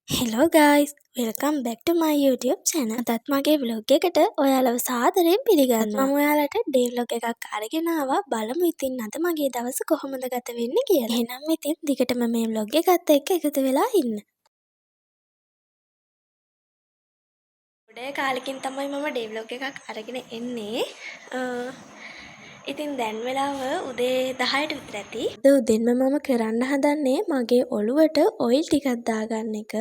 Hello guys welcome back ටු මයි YouTube channel. අදත් මගේ vlog එකට ඔයාලව සාදරයෙන් පිළිගන්නවා. මම ඔයාලට ඩේ vlog එකක් අරගෙන ආවා. බලමු ඉතින් අද මගේ දවස කොහොමද ගත වෙන්නේ කියලා. එහෙනම් ඉතින් දිගටම මේ vlog එකත් එක්ක එකතු වෙලා ඉන්න. ගොඩේ කාලෙකින් තමයි මම ඩේ vlog එකක් අරගෙන එන්නේ. ඉතින් දැන් වෙලාව උදේ 10ට විතර ඇති. උදෙන්ම මම කරන්න හදන්නේ මගේ ඔළුවට ඔයිල් ටිකක් දාගන්න එක.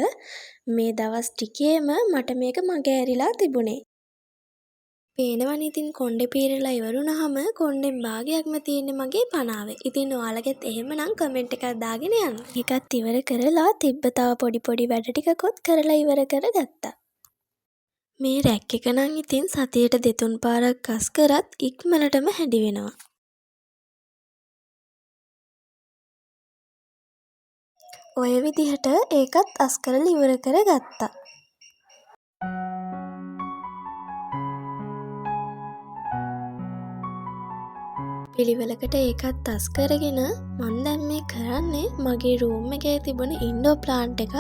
මේ දවස් ටිකේම මට මේක මගේ ඇරිලා තිබුණේ. පේනවනේ ඉතින් කොණ්ඩේ පීරලා ඉවරුනහම කොණ්ඩෙන් භාගයක්ම තියෙන්නේ මගේ පනාවේ. ඉතින් ඔයාලගෙත් එහෙමනම් කමෙන්ට් එකක් දාගෙන යන්න. ඒකත් ඉවර කරලා තිබ්බ තව පොඩි වැඩ ටිකකුත් කරලා ඉවර කරගත්තා. මේ රැක් එක නම් ඉතින් සතියට 2-3 පාරක් කස් කරත් ඉක්මනටම හැඩි වෙනවා. ඔය විදිහට ඒකත් අස් කරලා ඉවර කරගත්තා. පිළිවෙලකට ඒකත් අස් කරගෙන මම දැන් මේ කරන්නේ මගේ රූම් එකේ තිබුණ ඉන්ඩෝර් ප්ලාන්ට් එකක්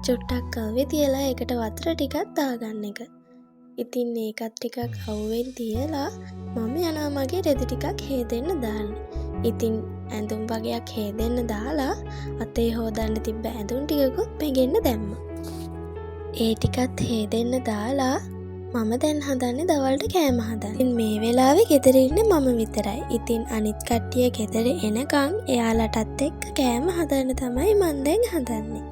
චුට්ටක් අවුවේ තියලා ඒකට වතුර ටිකක් දාගන්න එක. ඉතින් ඒකත් ටිකක් අවුවෙන් තියලා මම යනවා මගේ රෙදි ටිකක් හේදෙන්න දාන්න. ඉතින් ඇඳුම් වගේක් හේදෙන්න දාලා අතේ හොදන්න තිබ්බ ඇඳුම් ටිකකුත් පෙඟෙන්න දැම්මා. ඒ ටිකත් හේදෙන්න දාලා මම දැන් හදන්නේ දවල්ට කෑම හදන්න. ඉතින් මේ වෙලාවේ ගෙදර ඉන්නේ මම විතරයි. ඉතින් අනිත් කට්ටිය ගෙදර එනකන් එයාලටත් එක්ක කෑම හදන්න තමයි මම දැන් හදන්නේ.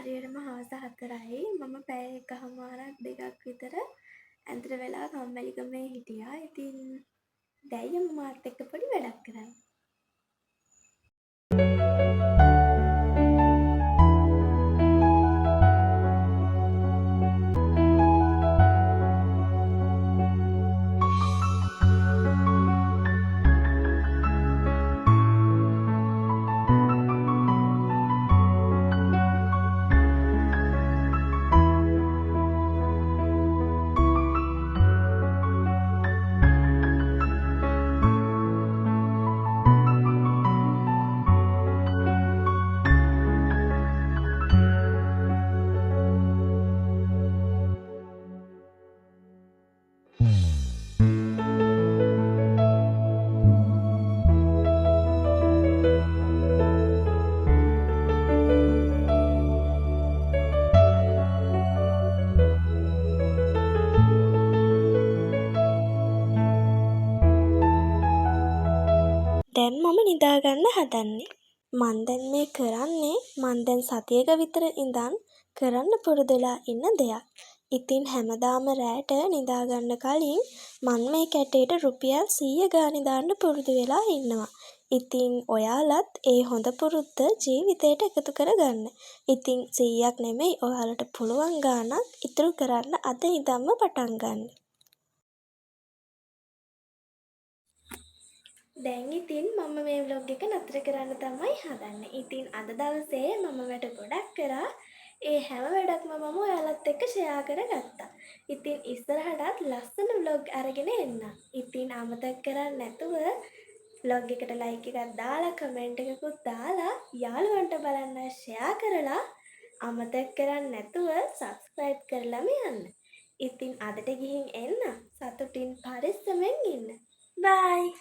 හරියටම හවස 4යි. මම පැය එකහමාරක් දෙකක් විතර ඇඳට වෙලා කම්මැලිකමේ හිටියා. ඉතින් දැන් යමු මාත් එක්ක පොඩි වැඩක් කරන්න. දැන් මම නිදාගන්න හදන්නේ. මං දැන් මේ කරන්නේ මං දැන් සතියක විතර ඉඳන් කරන්න පුරුදුලා ඉන්න දෙයක්. ඉතින් හැමදාම රැට නිදාගන්න කලින් මං මේ කැටේට රුපියල් 100 ගානේ දාන්න පුරුදු වෙලා ඉන්නවා. ඉතින් ඔයාලත් ඒ හොඳ පුරුද්ද ජීවිතේට එකතු කරගන්න. ඉතින් 100ක් නෙමෙයි ඔයාලට පුළුවන් ගාණක් ඉතුරු කරන්න අද ඉඳන්ම පටන් ගන්න. දැන් ඉතින් මම මේ vlog එක නතර කරන්න තමයි හදන්නේ. ඉතින් අද දවසේ මම වැඩ ගොඩක් කරා. ඒ හැම වැඩක්ම මම ඔයාලත් එක්ක ෂෙයා කරගත්තා. ඉතින් ඉස්සරහටත් ලස්සන vlog අරගෙන එන්න. ඉතින් අමතක කරන්නේ නැතුව vlog එකට like එකක් දාලා comment එකකුත් දාලා යාළුවන්ට බලන්න ෂෙයා කරලා අමතක කරන්නේ නැතුව subscribe කරලාම යන්න. ඉතින් අදට ගිහින් එන්න. සතුටින් පරිස්සමෙන් ඉන්න. bye